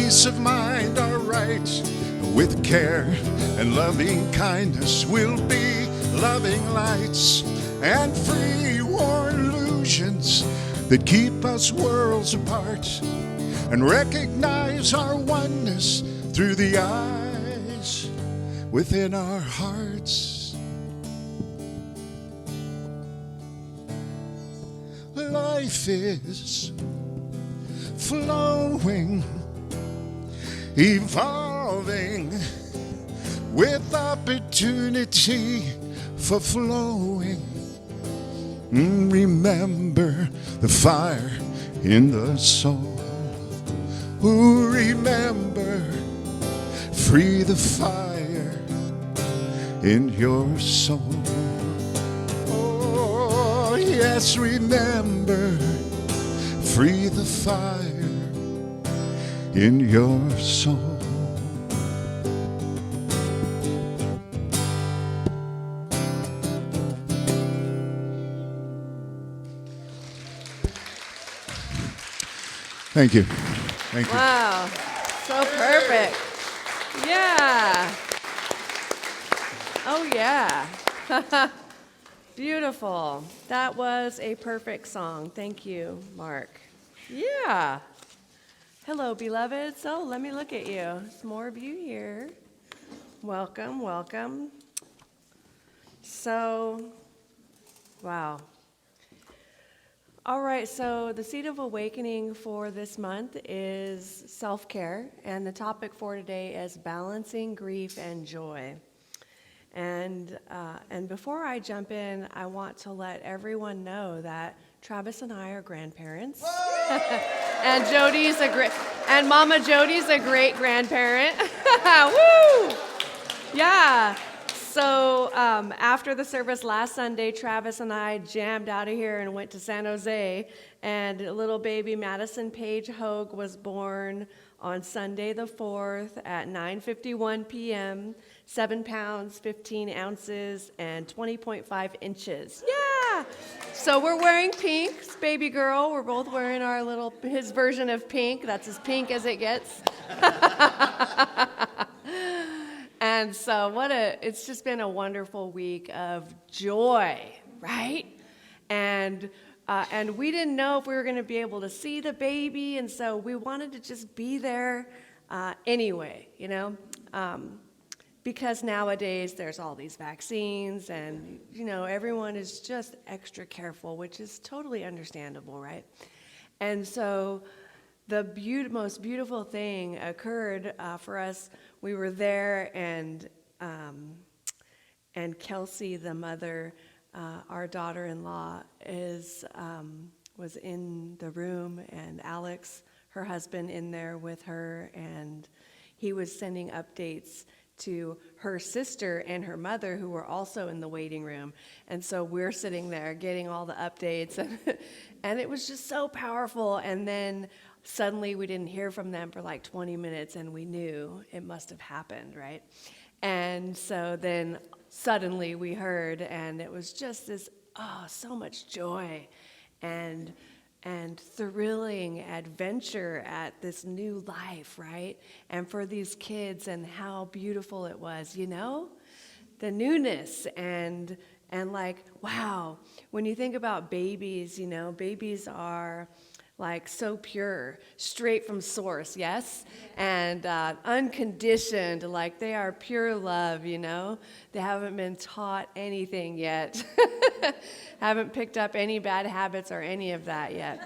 peace of mind are right. With care and loving kindness we'll be loving lights and free worn illusions that keep us worlds apart, and recognize our oneness through the eyes within our hearts. Life is flowing, evolving, with opportunity for flowing. Remember the fire in the soul. Remember, free the fire in your soul. Oh, yes, remember, free the fire in your soul. Thank you. Thank you. Wow, so perfect. Yeah. Oh, yeah. Beautiful. That was a perfect song. Thank you, Mark. Yeah. Hello, beloveds. Oh, let me look at you. There's more of you here. Welcome, welcome. So, wow. All right, so the Seed of Awakening for this month is self-care, and the topic for today is balancing grief and joy. And before I jump in, I want to let everyone know that Travis and I are grandparents, and Mama Jody's a great grandparent. Woo! Yeah. So after the service last Sunday, Travis and I jammed out of here and went to San Jose, and little baby Madison Paige Hogue was born on Sunday the 4th at 9:51 p.m., 7 pounds, 15 ounces, and 20.5 inches. Yeah! So we're wearing pink, baby girl. We're both wearing his version of pink. That's as pink as it gets. And so it's just been a wonderful week of joy, right? And we didn't know if we were going to be able to see the baby, and so we wanted to just be there anyway, because nowadays there's all these vaccines, and, everyone is just extra careful, which is totally understandable, right? And so the most beautiful thing occurred for us. We were there, and Kelsey, the mother, our daughter-in-law, was in the room, and Alex, her husband, in there with her, and he was sending updates to her sister and her mother, who were also in the waiting room. And so we're sitting there getting all the updates, and it was just so powerful. And then suddenly we didn't hear from them for like 20 minutes, and we knew it must have happened, right? And so then suddenly we heard, and it was just this, so much joy and thrilling adventure at this new life, right? And for these kids, and how beautiful it was, the newness, and like, wow, when you think about babies, babies are like so pure, straight from source, yes? And unconditioned, like they are pure love, They haven't been taught anything yet. Haven't picked up any bad habits or any of that yet.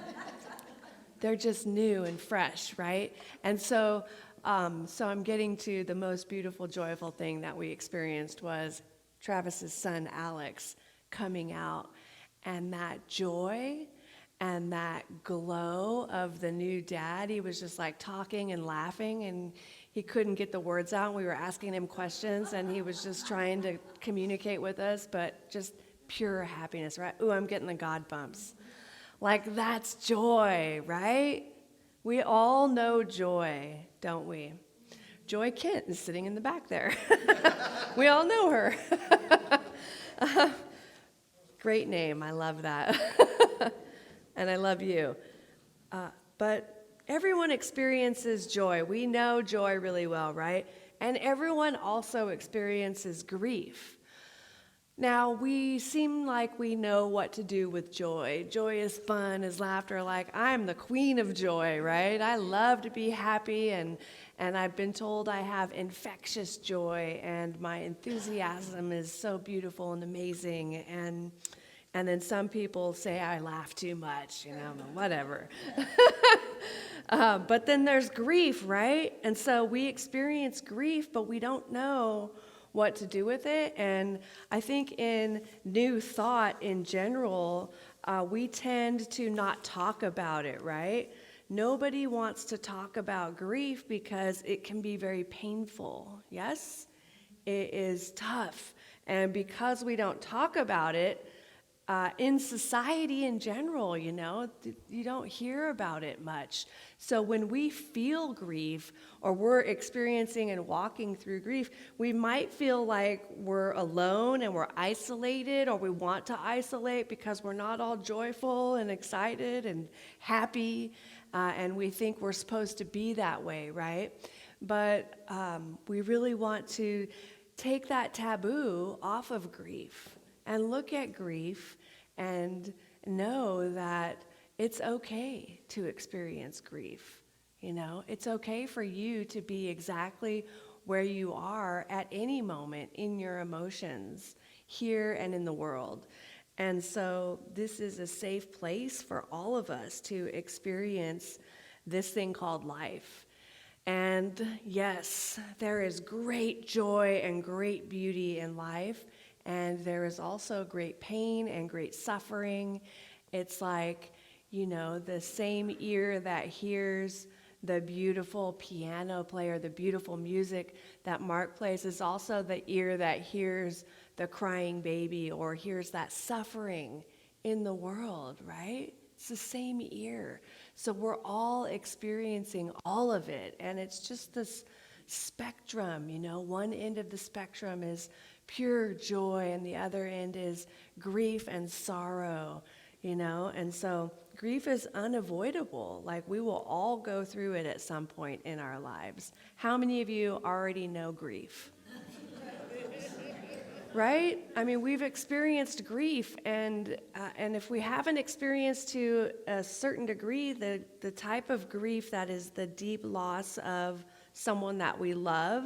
They're just new and fresh, right? And so I'm getting to the most beautiful, joyful thing that we experienced was Travis's son, Alex, coming out, and that joy and that glow of the new dad. He was just like talking and laughing, and he couldn't get the words out. We were asking him questions, and he was just trying to communicate with us, but just pure happiness, right? Ooh, I'm getting the God bumps. Like, that's joy, right? We all know joy, don't we? Joy Kent is sitting in the back there. We all know her. Great name. I love that. And I love you. But Everyone experiences joy. We know joy really well, right? And everyone also experiences grief. Now, we seem like we know what to do with joy. Joy is fun, is laughter, like I'm the queen of joy, right? I love to be happy, and I've been told I have infectious joy, and my enthusiasm is so beautiful and amazing, and then some people say I laugh too much, whatever. But then there's grief, right? And so we experience grief, but we don't know what to do with it. And I think in New Thought in general, we tend to not talk about it, right? Nobody wants to talk about grief because it can be very painful, yes? It is tough. And because we don't talk about it, in society in general, you don't hear about it much. So when we feel grief or we're experiencing and walking through grief, we might feel like we're alone and we're isolated, or we want to isolate because we're not all joyful and excited and happy, and we think we're supposed to be that way, right? But we really want to take that taboo off of grief and look at grief and know that it's okay to experience grief. It's okay for you to be exactly where you are at any moment in your emotions, here and in the world. And so this is a safe place for all of us to experience this thing called life. And yes, there is great joy and great beauty in life. And there is also great pain and great suffering. It's like, the same ear that hears the beautiful piano player, the beautiful music that Mark plays, is also the ear that hears the crying baby or hears that suffering in the world, right? It's the same ear. So we're all experiencing all of it. And it's just this spectrum, one end of the spectrum is pure joy, and the other end is grief and sorrow, and so grief is unavoidable. Like, we will all go through it at some point in our lives. How many of you already know grief? Right? I mean, we've experienced grief, and if we haven't experienced to a certain degree the type of grief that is the deep loss of someone that we love,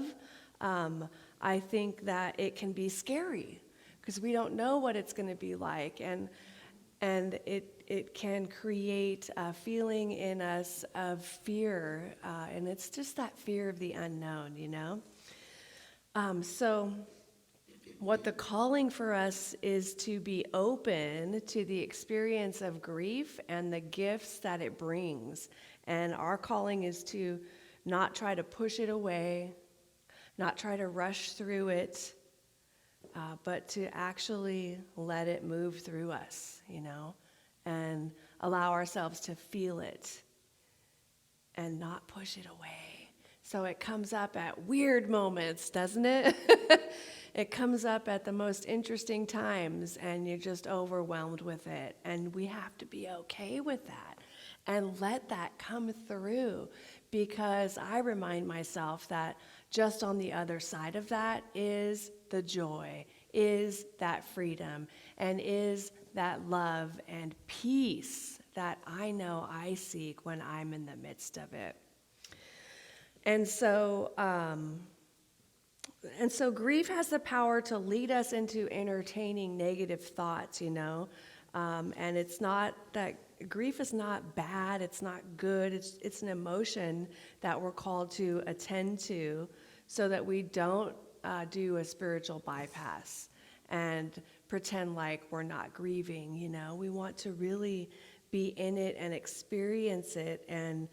I think that it can be scary because we don't know what it's going to be like, and it can create a feeling in us of fear, and it's just that fear of the unknown, So what the calling for us is to be open to the experience of grief and the gifts that it brings, and our calling is to not try to push it away, not try to rush through it, but to actually let it move through us, and allow ourselves to feel it and not push it away. So it comes up at weird moments, doesn't it? It comes up at the most interesting times, and you're just overwhelmed with it. And we have to be okay with that and let that come through, because I remind myself that just on the other side of that is the joy, is that freedom, and is that love and peace that I know I seek when I'm in the midst of it. And so grief has the power to lead us into entertaining negative thoughts, and it's not that grief is not bad, it's not good, it's an emotion that we're called to attend to so that we don't do a spiritual bypass and pretend like we're not grieving, We want to really be in it and experience it and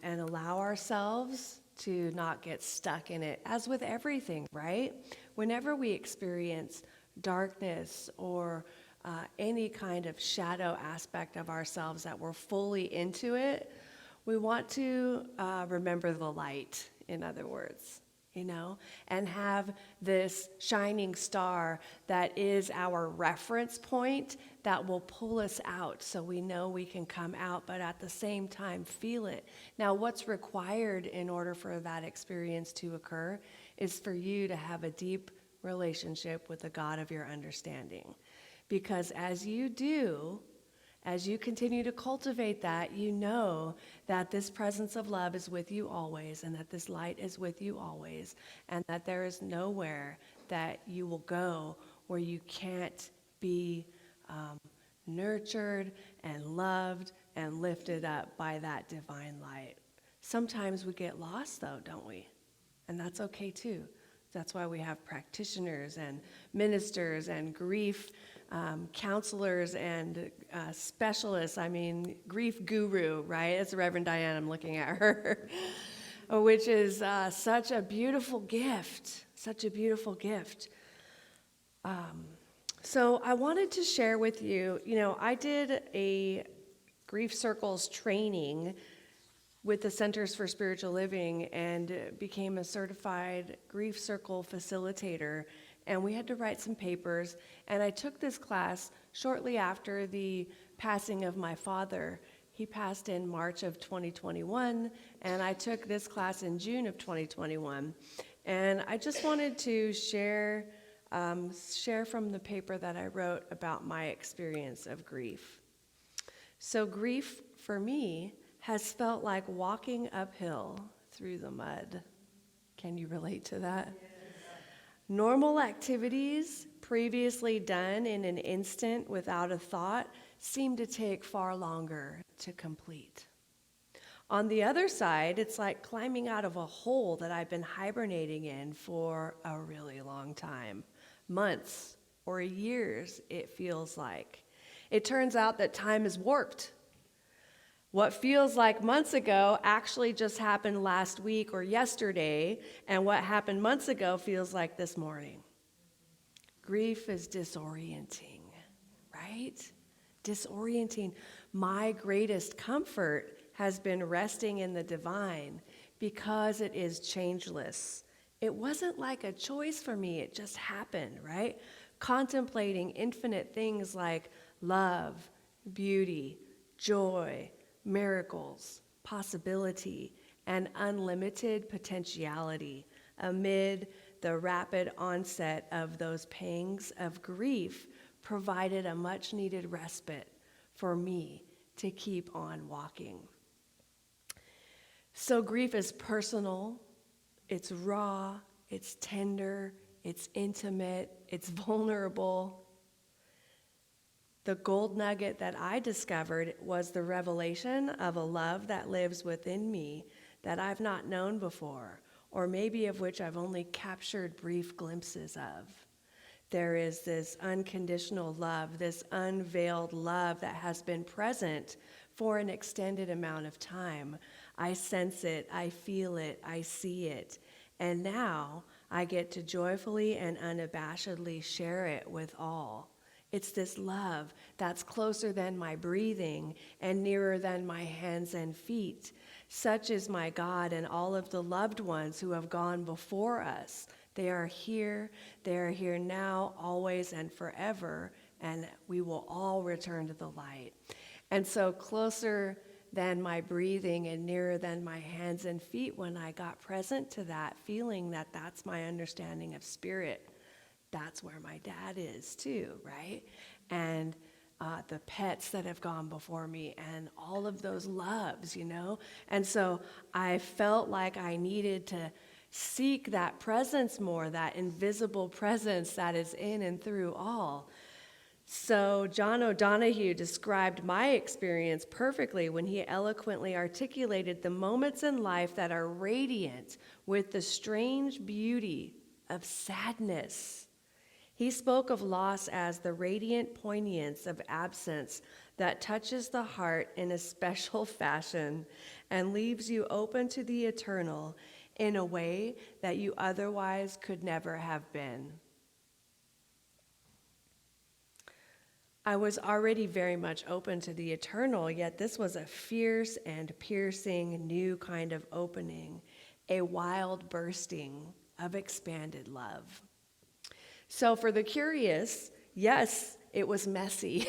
allow ourselves to not get stuck in it, as with everything, right? Whenever we experience darkness or any kind of shadow aspect of ourselves that we're fully into it, we want to remember the light, in other words. and have this shining star that is our reference point that will pull us out so we know we can come out, but at the same time feel it. Now, what's required in order for that experience to occur is for you to have a deep relationship with the God of your understanding. Because as you do, as you continue to cultivate that, you know that this presence of love is with you always, and that this light is with you always, and that there is nowhere that you will go where you can't be nurtured and loved and lifted up by that divine light. Sometimes we get lost, though, don't we? And that's okay, too. That's why we have practitioners and ministers and grief counselors and specialists. I mean, grief guru, right? It's Reverend Diane, I'm looking at her, which is such a beautiful gift, such a beautiful gift. So I wanted to share with you, I did a Grief Circles training with the Centers for Spiritual Living and became a certified Grief Circle facilitator. And we had to write some papers. And I took this class shortly after the passing of my father. He passed in March of 2021, and I took this class in June of 2021. And I just wanted to share from the paper that I wrote about my experience of grief. So grief, for me, has felt like walking uphill through the mud. Can you relate to that? Yes. Normal activities previously done in an instant without a thought seem to take far longer to complete. On the other side, it's like climbing out of a hole that I've been hibernating in for a really long time. Months or years, it feels like. It turns out that time is warped. What feels like months ago actually just happened last week or yesterday, and what happened months ago feels like this morning. Grief is disorienting, right? Disorienting. My greatest comfort has been resting in the divine because it is changeless. It wasn't like a choice for me, it just happened, right? Contemplating infinite things like love, beauty, joy, miracles, possibility, and unlimited potentiality amid the rapid onset of those pangs of grief provided a much-needed respite for me to keep on walking. So grief is personal, it's raw, it's tender, it's intimate, it's vulnerable. The gold nugget that I discovered was the revelation of a love that lives within me that I've not known before, or maybe of which I've only captured brief glimpses of. There is this unconditional love, this unveiled love that has been present for an extended amount of time. I sense it, I feel it, I see it, and now I get to joyfully and unabashedly share it with all. It's this love that's closer than my breathing and nearer than my hands and feet. Such is my God and all of the loved ones who have gone before us. They are here now, always and forever, and we will all return to the light. And so closer than my breathing and nearer than my hands and feet, when I got present to that, feeling that that's my understanding of spirit. That's where my dad is too, right? And the pets that have gone before me and all of those loves, And so I felt like I needed to seek that presence more, that invisible presence that is in and through all. So John O'Donohue described my experience perfectly when he eloquently articulated the moments in life that are radiant with the strange beauty of sadness. He spoke of loss as the radiant poignance of absence that touches the heart in a special fashion and leaves you open to the eternal in a way that you otherwise could never have been. I was already very much open to the eternal, yet this was a fierce and piercing new kind of opening, a wild bursting of expanded love. So for the curious, yes, it was messy.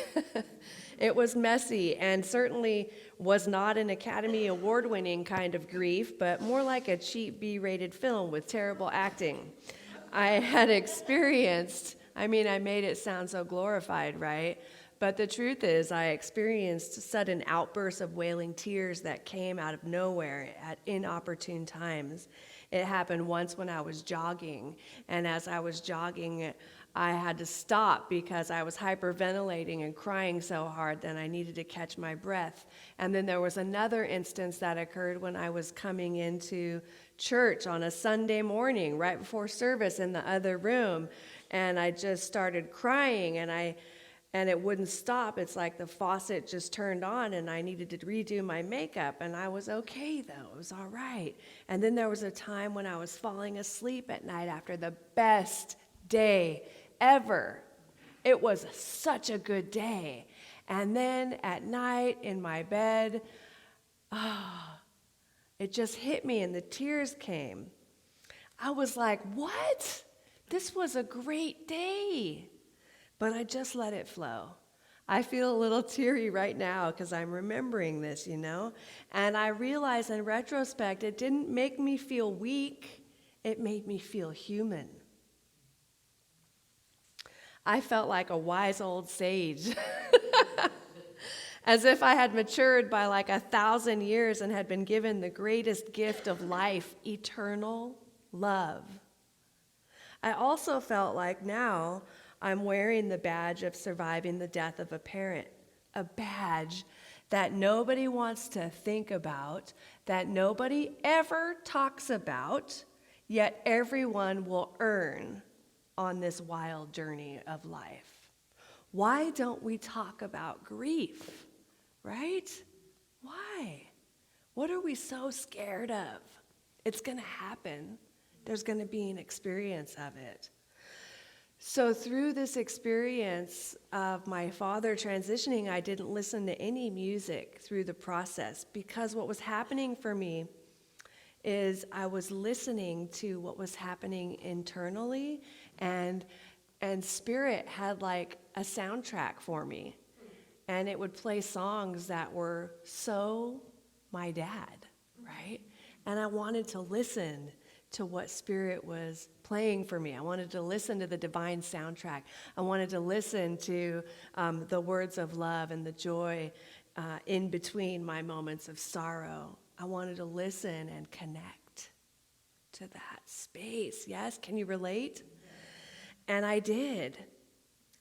It was messy and certainly was not an Academy Award-winning kind of grief, but more like a cheap B-rated film with terrible acting. I had experienced, I made it sound so glorified, right? But the truth is, I experienced sudden outbursts of wailing tears that came out of nowhere at inopportune times. It happened once when I was jogging, and as I was jogging, I had to stop because I was hyperventilating and crying so hard that I needed to catch my breath. And then there was another instance that occurred when I was coming into church on a Sunday morning, right before service in the other room, and I just started crying, and it wouldn't stop. It's like the faucet just turned on, and I needed to redo my makeup, and I was okay, though. It was all right. And then there was a time when I was falling asleep at night after the best day ever. It was such a good day. And then at night in my bed, it just hit me and the tears came. I was like, what? This was a great day. But I just let it flow. I feel a little teary right now because I'm remembering this, And I realize in retrospect, it didn't make me feel weak. It made me feel human. I felt like a wise old sage, as if I had matured by like 1,000 years and had been given the greatest gift of life, eternal love. I also felt like now I'm wearing the badge of surviving the death of a parent, a badge that nobody wants to think about, that nobody ever talks about, yet everyone will earn on this wild journey of life. Why don't we talk about grief, right? Why? What are we so scared of? It's going to happen. There's going to be an experience of it. So through this experience of my father transitioning, I didn't listen to any music through the process because what was happening for me is I was listening to what was happening internally, and Spirit had like a soundtrack for me, and it would play songs that were so my dad, right? And I wanted to listen to what Spirit was playing for me. I wanted to listen to the divine soundtrack. I wanted to listen to the words of love and the joy in between my moments of sorrow. I wanted to listen and connect to that space. Yes, can you relate? And I did.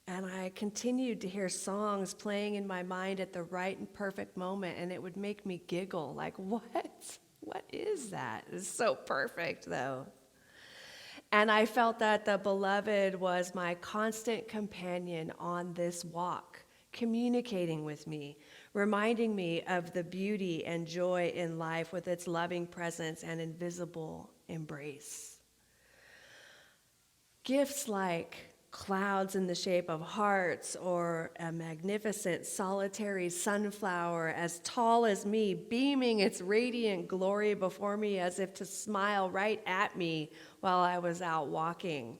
And I continued to hear songs playing in my mind at the right and perfect moment, and it would make me giggle, like, what? What is that? It's so perfect, though. And I felt that the beloved was my constant companion on this walk, communicating with me, reminding me of the beauty and joy in life with its loving presence and invisible embrace. Gifts like clouds in the shape of hearts, or a magnificent solitary sunflower as tall as me, beaming its radiant glory before me as if to smile right at me while I was out walking.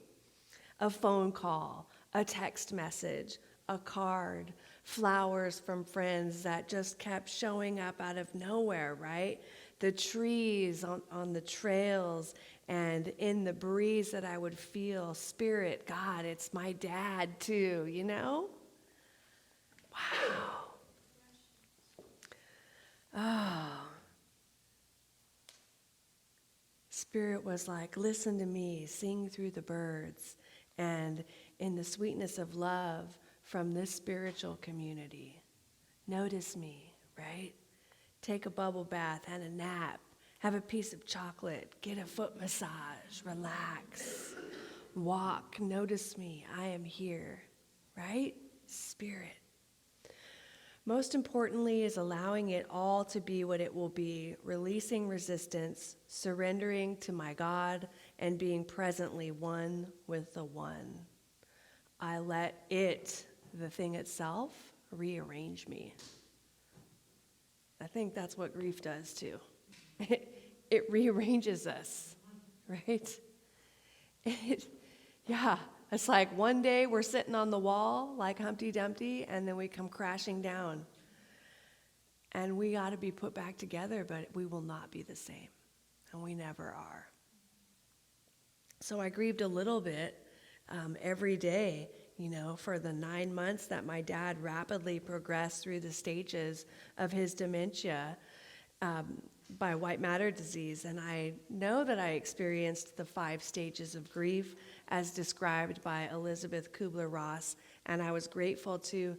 A phone call, a text message, a card, flowers from friends that just kept showing up out of nowhere, right? The trees on the trails and in the breeze that I would feel. Spirit, God, it's my dad too, Wow. Oh. Spirit was like, listen to me, sing through the birds, and in the sweetness of love from this spiritual community. Notice me, right? Take a bubble bath and a nap. Have a piece of chocolate. Get a foot massage. Relax. Walk. Notice me. I am here, right? Spirit. Most importantly is allowing it all to be what it will be, releasing resistance, surrendering to my God, and being presently one with the one. I let it, the thing itself, rearrange me. I think that's what grief does too. it rearranges us, right? Yeah, it's like one day we're sitting on the wall like Humpty Dumpty, and then we come crashing down. And we got to be put back together, but we will not be the same, and we never are. So I grieved a little bit every day, for the 9 months that my dad rapidly progressed through the stages of his dementia by white matter disease. And I know that I experienced the 5 stages of grief as described by Elizabeth Kubler-Ross, and I was grateful to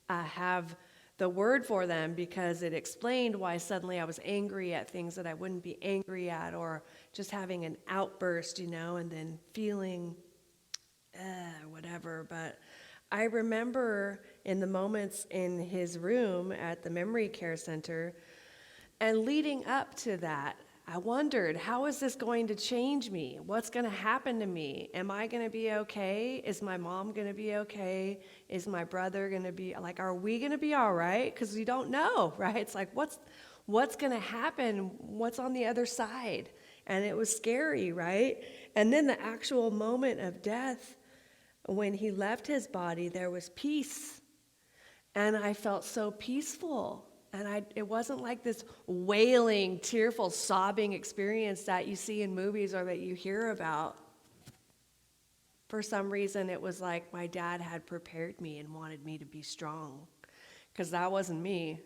have the word for them because it explained why suddenly I was angry at things that I wouldn't be angry at, or just having an outburst, and then feeling whatever. But I remember in the moments in his room at the memory care center, and leading up to that, I wondered, how is this going to change me? What's going to happen to me? Am I going to be okay? Is my mom going to be okay? Is my brother going to be, are we going to be all right? Because we don't know, right? It's like, what's going to happen? What's on the other side? And it was scary, right? And then the actual moment of death, when he left his body, there was peace. And I felt so peaceful. And it wasn't like this wailing, tearful, sobbing experience that you see in movies or that you hear about. For some reason, it was like my dad had prepared me and wanted me to be strong, because that wasn't me,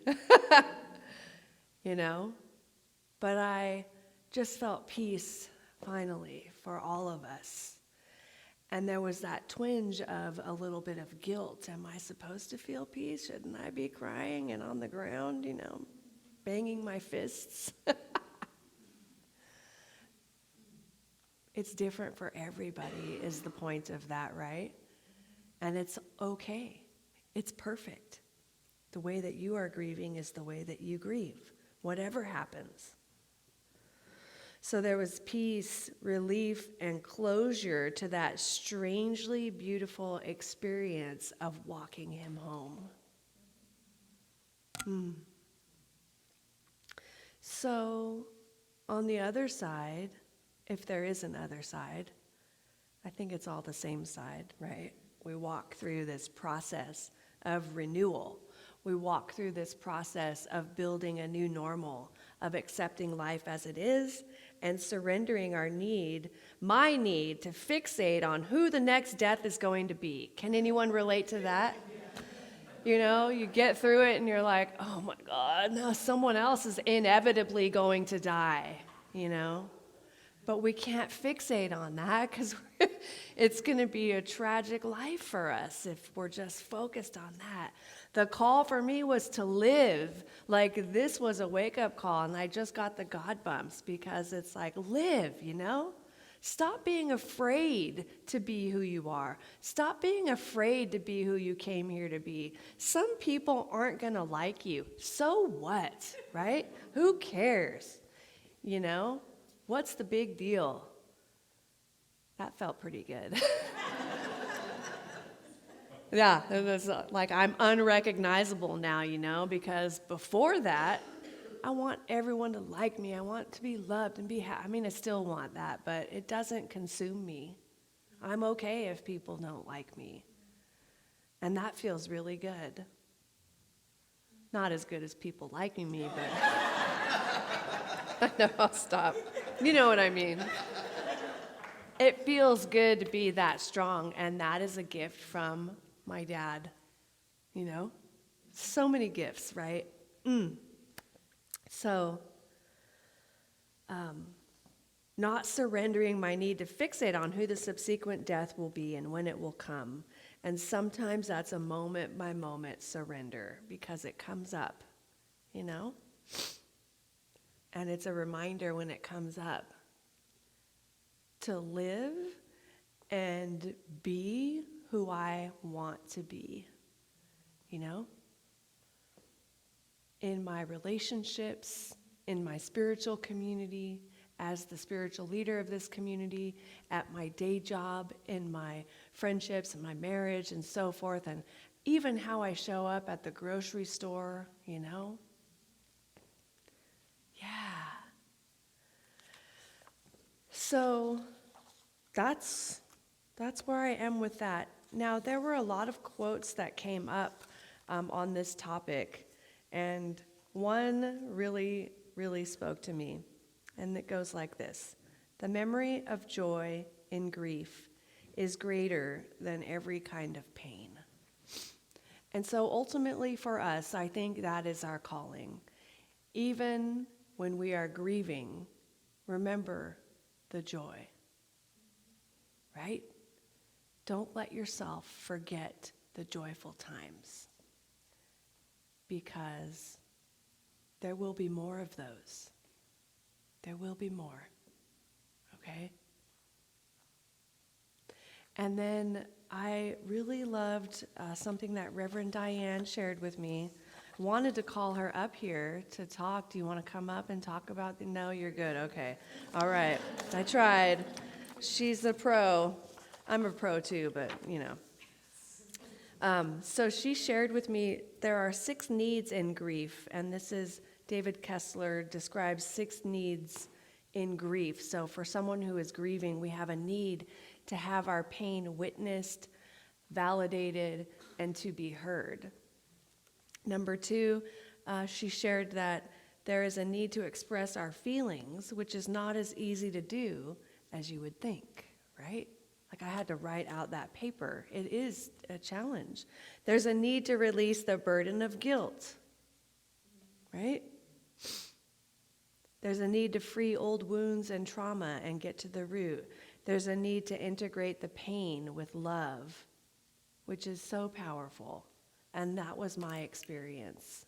But I just felt peace, finally, for all of us. And there was that twinge of a little bit of guilt. Am I supposed to feel peace? Shouldn't I be crying and on the ground, banging my fists? It's different for everybody is the point of that, right? And it's okay. It's perfect. The way that you are grieving is the way that you grieve, whatever happens. So there was peace, relief, and closure to that strangely beautiful experience of walking him home. So on the other side, if there is an other side, I think it's all the same side, right? We walk through this process of renewal. We walk through this process of building a new normal, of accepting life as it is, and surrendering my need to fixate on who the next death is going to be. Can anyone relate to that? You get through it and you're like, oh my God, no, someone else is inevitably going to die, But we can't fixate on that because it's going to be a tragic life for us if we're just focused on that. The call for me was to live. Like, this was a wake-up call, and I just got the God bumps because it's like, live, Stop being afraid to be who you are. Stop being afraid to be who you came here to be. Some people aren't going to like you. So what, right? Who cares? What's the big deal? That felt pretty good. Yeah, it was like I'm unrecognizable now, because before that, I want everyone to like me. I want to be loved and be happy. I still want that, but it doesn't consume me. I'm okay if people don't like me. And that feels really good. Not as good as people liking me, but no, I'll stop. You know what I mean. It feels good to be that strong, and that is a gift from my dad. So many gifts, right? So, not surrendering my need to fixate on who the subsequent death will be and when it will come. And sometimes that's a moment-by-moment surrender because it comes up, And it's a reminder when it comes up to live and be who I want to be, In my relationships, in my spiritual community, as the spiritual leader of this community, at my day job, in my friendships, and my marriage, and so forth, and even how I show up at the grocery store, Yeah. So that's where I am with that. Now, there were a lot of quotes that came up on this topic, and one really, really spoke to me, and it goes like this: "The memory of joy in grief is greater than every kind of pain." And so ultimately for us, I think that is our calling. Even when we are grieving, remember the joy, right? Don't let yourself forget the joyful times, because there will be more of those. There will be more, okay? And then I really loved something that Reverend Diane shared with me. Wanted to call her up here to talk. Do you want to come up and talk about the... No, you're good. Okay. All right. I tried. She's a pro. I'm a pro too, but you know. So she shared with me there are 6 needs in grief, and this is David Kessler describes 6 needs in grief. So for someone who is grieving, we have a need to have our pain witnessed, validated, and to be heard. Number 2, she shared that there is a need to express our feelings, which is not as easy to do as you would think, right? Like I had to write out that paper. It is a challenge. There's a need to release the burden of guilt, right? There's a need to free old wounds and trauma and get to the root. There's a need to integrate the pain with love, which is so powerful. And that was my experience.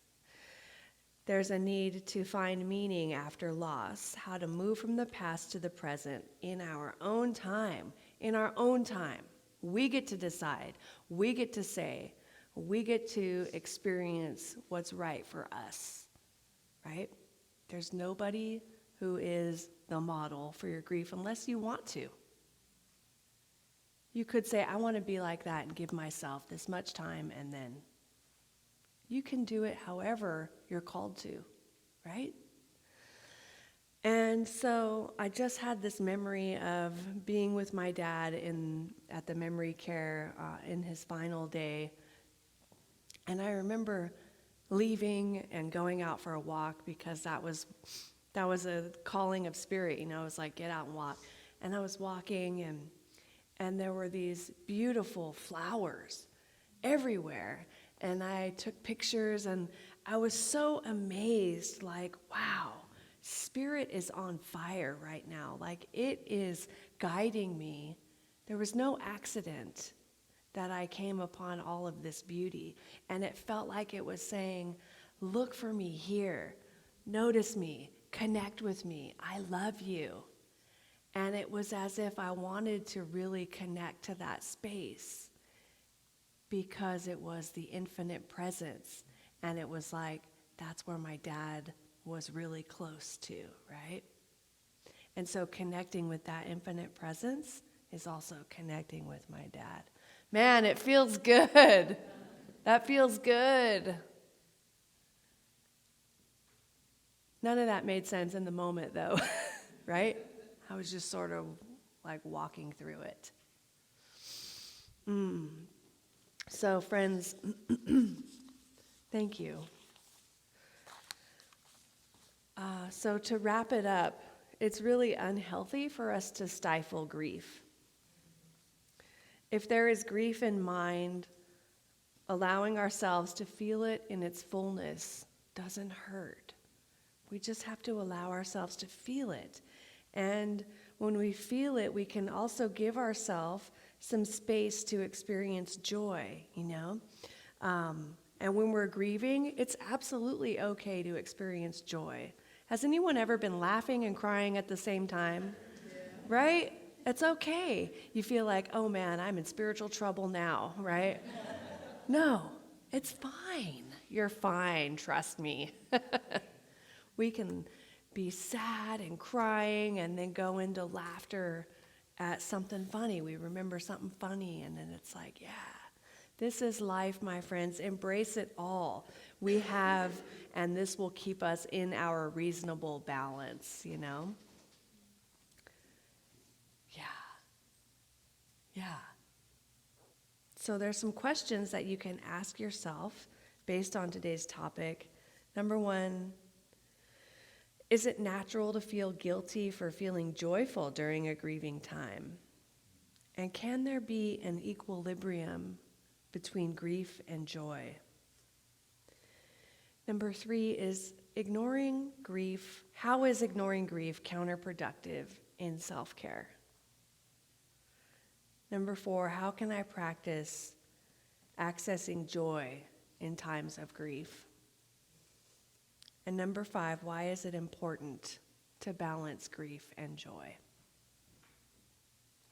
There's a need to find meaning after loss, how to move from the past to the present in our own time. In our own time. We get to decide. We get to say. We get to experience what's right for us, right? There's nobody who is the model for your grief unless you want to. You could say, I want to be like that and give myself this much time, and then you can do it however you're called to, right? And so I just had this memory of being with my dad at the memory care in his final day. And I remember leaving and going out for a walk because that was a calling of spirit. You know, it was like, get out and walk. And I was walking, and there were these beautiful flowers everywhere. And I took pictures, and I was so amazed, like, wow, Spirit is on fire right now. Like, it is guiding me. There was no accident that I came upon all of this beauty. And it felt like it was saying, look for me here. Notice me. Connect with me. I love you. And it was as if I wanted to really connect to that space, because it was the infinite presence. And it was like, that's where my dad was really close to, right? And so connecting with that infinite presence is also connecting with my dad. Man, it feels good. That feels good. None of that made sense in the moment, though, right? I was just sort of like walking through it. So, friends, thank you. So to wrap it up, it's really unhealthy for us to stifle grief. If there is grief in mind, allowing ourselves to feel it in its fullness doesn't hurt. We just have to allow ourselves to feel it. And when we feel it, we can also give ourselves some space to experience joy, you know? And when we're grieving, it's absolutely okay to experience joy. Has anyone ever been laughing and crying at the same time? Yeah. Right? It's okay. You feel like, oh man, I'm in spiritual trouble now, right? No, it's fine. You're fine, trust me. We can be sad and crying and then go into laughter at something funny. We remember something funny, and then it's like, yeah, this is life, my friends. Embrace it all. We have, and this will keep us in our reasonable balance, you know? So there's some questions that you can ask yourself based on today's topic. Number one, is it natural to feel guilty for feeling joyful during a grieving time? And can there be an equilibrium between grief and joy? Number three is ignoring grief. How is ignoring grief counterproductive in self-care? Number four, how can I practice accessing joy in times of grief? And number five, why is it important to balance grief and joy?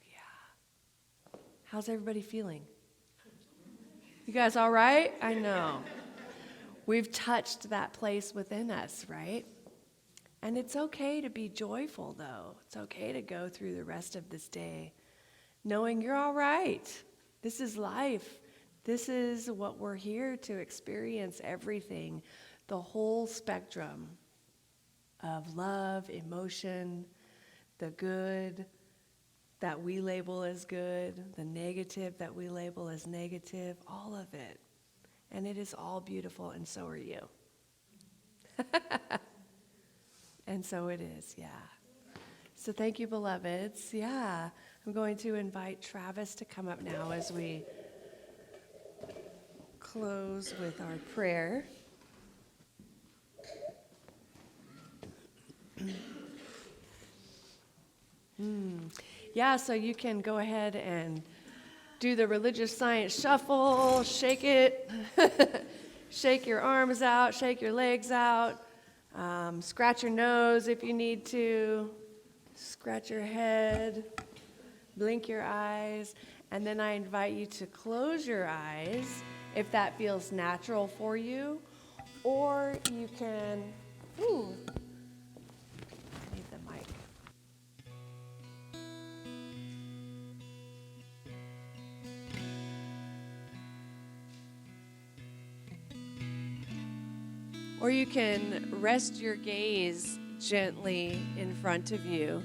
Yeah. How's everybody feeling? You guys all right? I know. We've touched that place within us, right? And it's okay to be joyful, though. It's okay to go through the rest of this day knowing you're all right. This is life. This is what we're here to experience, everything, the whole spectrum of love, emotion, the good that we label as good, the negative that we label as negative, all of it. And it is all beautiful, and so are you. And so it is, yeah. So thank you, beloveds. Yeah, I'm going to invite Travis to come up now as we close with our prayer. Yeah, so you can go ahead and do the religious science shuffle, shake it, shake your arms out, shake your legs out, scratch your nose if you need to, scratch your head, blink your eyes, and then I invite you to close your eyes if that feels natural for you, or you can, I need the mic. Or you can rest your gaze gently in front of you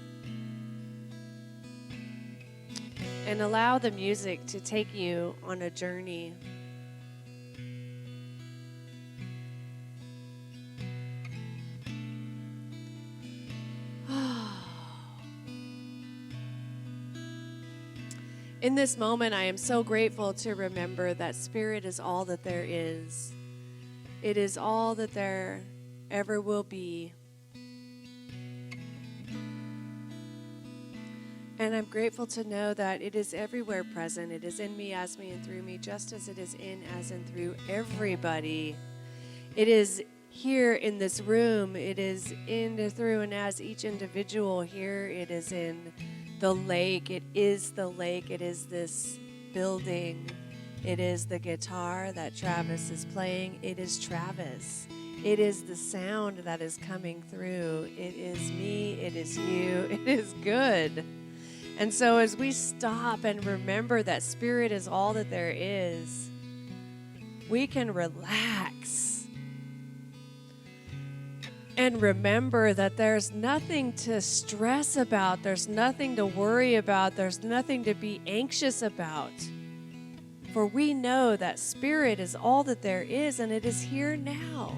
and allow the music to take you on a journey. In this moment, I am so grateful to remember that Spirit is all that there is. It is all that there ever will be. And I'm grateful to know that it is everywhere present. It is in me, as me, and through me, just as it is in, as, and through everybody. It is here in this room. It is in, through, and as each individual here. It is in the lake. It is the lake. It is this building. It is the guitar that Travis is playing. It is Travis. It is the sound that is coming through. It is me. It is you. It is good. And so as we stop and remember that Spirit is all that there is, we can relax and remember that there's nothing to stress about. There's nothing to worry about. There's nothing to be anxious about. For we know that Spirit is all that there is, and it is here now.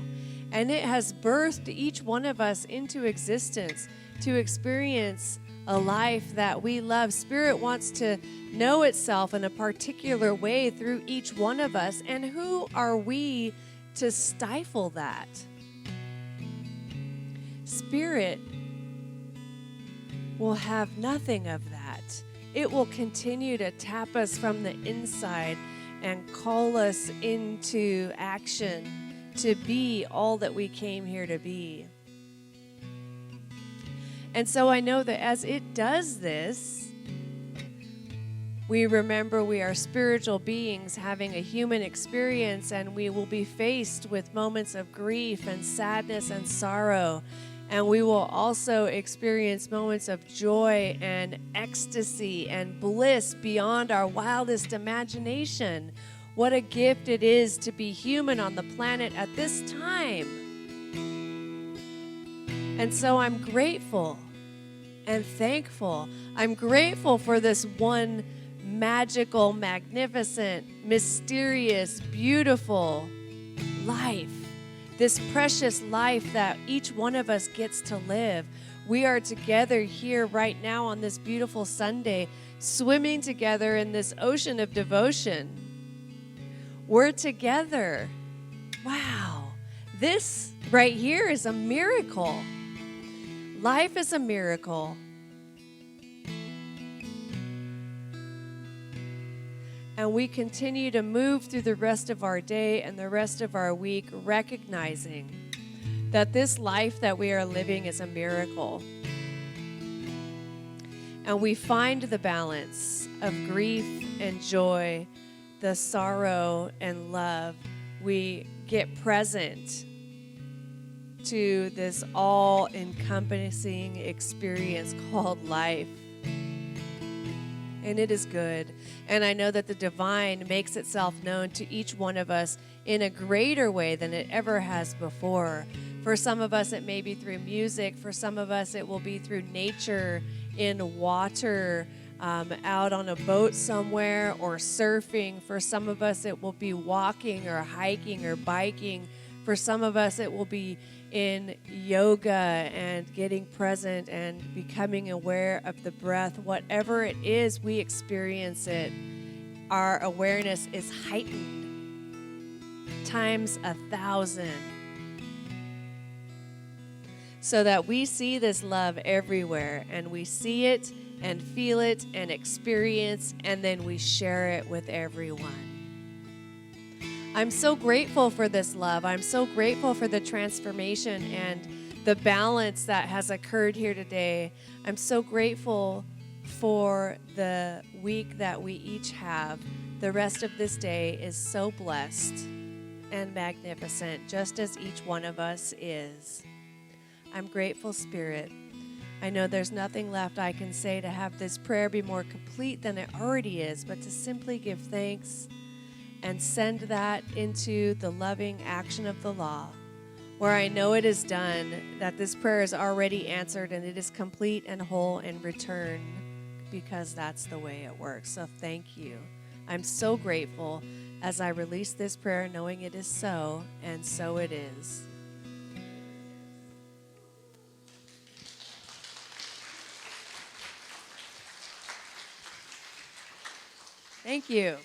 And it has birthed each one of us into existence to experience a life that we love. Spirit wants to know itself in a particular way through each one of us. And who are we to stifle that? Spirit will have nothing of that. It will continue to tap us from the inside and call us into action to be all that we came here to be. And so I know that as it does this, we remember we are spiritual beings having a human experience, and we will be faced with moments of grief and sadness and sorrow. And we will also experience moments of joy and ecstasy and bliss beyond our wildest imagination. What a gift it is to be human on the planet at this time. And so I'm grateful and thankful. I'm grateful for this one magical, magnificent, mysterious, beautiful life. This precious life that each one of us gets to live. We are together here right now on this beautiful Sunday, swimming together in this ocean of devotion. We're together. Wow. This right here is a miracle. Life is a miracle. And we continue to move through the rest of our day and the rest of our week, recognizing that this life that we are living is a miracle. And we find the balance of grief and joy, the sorrow and love. We get present to this all-encompassing experience called life. And it is good. And I know that the divine makes itself known to each one of us in a greater way than it ever has before. For some of us, it may be through music. For some of us, it will be through nature, in water, out on a boat somewhere, or surfing. For some of us, it will be walking or hiking or biking. For some of us, it will be in yoga and getting present and becoming aware of the breath. Whatever it is, we experience it. Our awareness is heightened times 1,000, so that we see this love everywhere, and we see it and feel it and experience, and then we share it with everyone. I'm so grateful for this love. I'm so grateful for the transformation and the balance that has occurred here today. I'm so grateful for the week that we each have. The rest of this day is so blessed and magnificent, just as each one of us is. I'm grateful, Spirit. I know there's nothing left I can say to have this prayer be more complete than it already is, but to simply give thanks and send that into the loving action of the law, where I know it is done, that this prayer is already answered and it is complete and whole in return, because that's the way it works. So thank you. I'm so grateful as I release this prayer, knowing it is so, and so it is. Thank you.